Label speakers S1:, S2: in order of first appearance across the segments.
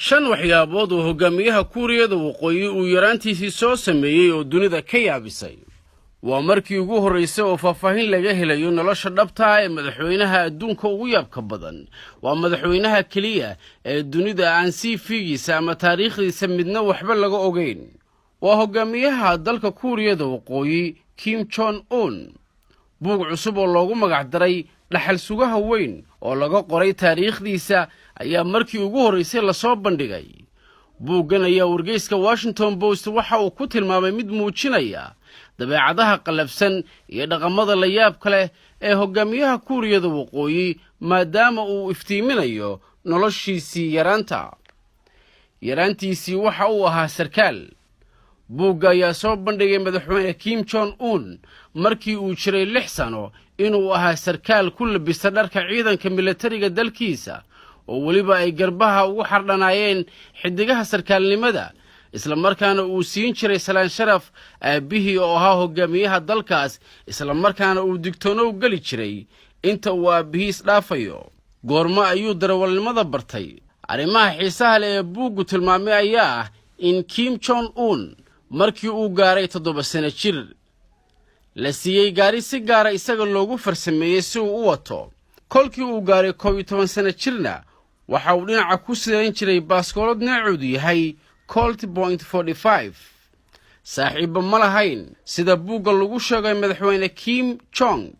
S1: shan waxyaabood oo hogaamiyaha Kuuriyada Waqooyi uu yaraantiisii soo sameeyay oo dunida ka yaabisay. waa markii ugu horeysay oo faahfaahin laga helayo nolosha dhabta ah ee madaxweynaha adduunka ugu yaabka badan. waa madaxweynaha kaliya ee dunida aan si fiigiisa ama taariikhdiisa midna waxba laga ogeyn. waa hogaamiyaha dalka Kuuriyada Waqooyi Kim Jong-un. buug cusub oo loogu magac daray dhaxal sugaha weyn oo laga qoray taariikhdiisa ayaa markii ugu horeysay la soo bandhigay. buuggan ayaa wargeyska Washington Post waxa uu ku tilmaamay mid muujinaya dabeecadaha qalabsan iyo dhaqamada la yaab kale ee hogaamiyaha Kuuriyada Waqooyi maadaama uu iftiiminayo noloshiisii yaraantiisii waxa uu ahaa sarkaal. buugga ayaa soo bandhigay madaxweyne Kim Jong-un markii uu jiray 6 sano inuu ahaa sarkaal ku labista dharka ciidanka militariga dalkiisa oo waliba ay garbaha ugu xardhanaayeen xidigaha sarkaalnimada, isla markaana uu siin jiray salaan sharaf aabihii oo ahaa hogaamiyaha dalkaas, isla markaana uu digtoono gali jiray inta uu aabihiis dhaafayo. goorma ayuu darawalnimada bartay? arrimaha xiisaha leh ee buuggu tilmaamay ayaa ah in Kim Jong-un markii uu gaaray 7 sano jir la siiyey gaari si gaara isaga loogu farsameeyey si uu u wato. kolkii uu gaaray 11 sano jirna waxa uu dhinaca ku sidayn jiray baaskoolad nooceedu yahay Colt .45. saaxiibo ma lahayn. sida buugga lagu sheegay madaxweyne Kim Jong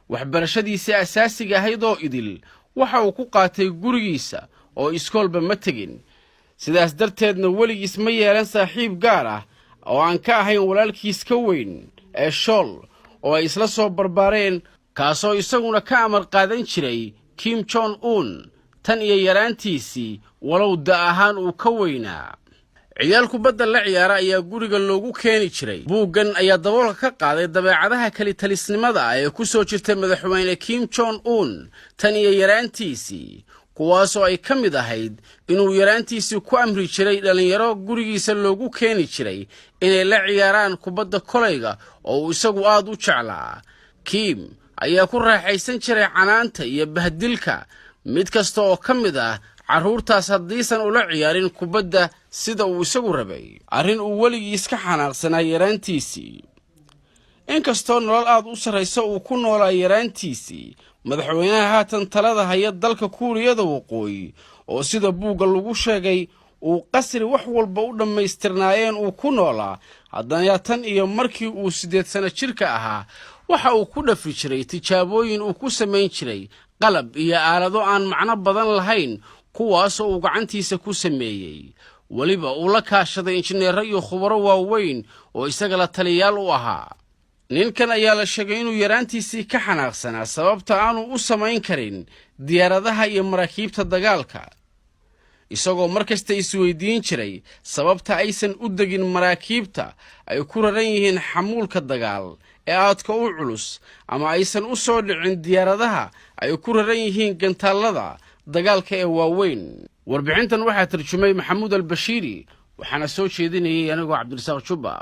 S1: waxbarashadiisa asaasiga ahayd oo idil waxa uu ku qaatay gurigiisa oo iskoolba ma tegin. sidaas darteedna weligiis ma yeelan saaxiib gaar ah oo aan ka ahayn walaalkiis ka weyn ee Shool oo ay isla soo barbaareen, kaasoo isaguna ka amar qaadan jiray Kim Jong-un tan iyo yaraantiisii walow da ahaan uu ka weynaa. ciyaal kubadda la ciyaara ayaa guriga loogu keeni jiray. buuggan ayaa daboolka ka qaaday dabeecadaha kalitalisnimada ee ku soo jirtay madaxweyne Kim Jong-un tan iyo yaraantiisii, kuwaasoo ay ka mid ahayd inuu yaraantiisii ku amri jiray dhalinyaro gurigiisa loogu keeni jiray inay la ciyaaraan kubadda kolayga oo uu isagu aad u jeclaa. Kim ayaa ku raaxaysan jiray canaanta iyo bahdilka mid kasta oo ka mid ah carruurtaas haddiisan ula ciyaarin kubadda sida uu isagu rabay, arrin uu weligiis ka xanaaqsanaa yaraantiisii. inkastoo nolol aad u sarraysa uu ku noolaa yaraantiisii, madaxweynaha haatan talada haya dalka Kuuriyada Waqooyi oo sida buugga lagu sheegay uu qasri wax walba u dhammaystirnaayeen uu ku noolaa, haddana tan iyo markii uu 8 sano jirka ahaa waxa uu ku dhafi jiray tijaabooyin uu ku samayn jiray qalab iyo aalado aan macno badan lahayn, kuwaasoo uu gacantiisa ku sameeyey. waliba uu la kaashaday injineero iyo khubaro waaweyn oo isaga la taliyaal u ahaa. ninkan ayaa la sheegay inuu yaraantiisii ka xanaaqsanaa sababta aanu u samayn karin diyaaradaha iyo maraakiibta dagaalka, isagoo markasta isweydiin jiray sababta aysan u degin maraakiibta ay ku raran yihiin xamuulka dagaal ee aadka u culus, ama aysan u soo dhicin diyaaradaha ay ku raran yihiin gantaallada dagaalka ee waaweyn. warbixintan waxaa tarjumay Maxamuud Al-Bashiiri waxaana soo jeedinayay anigoo Cabdirasaaq Juba.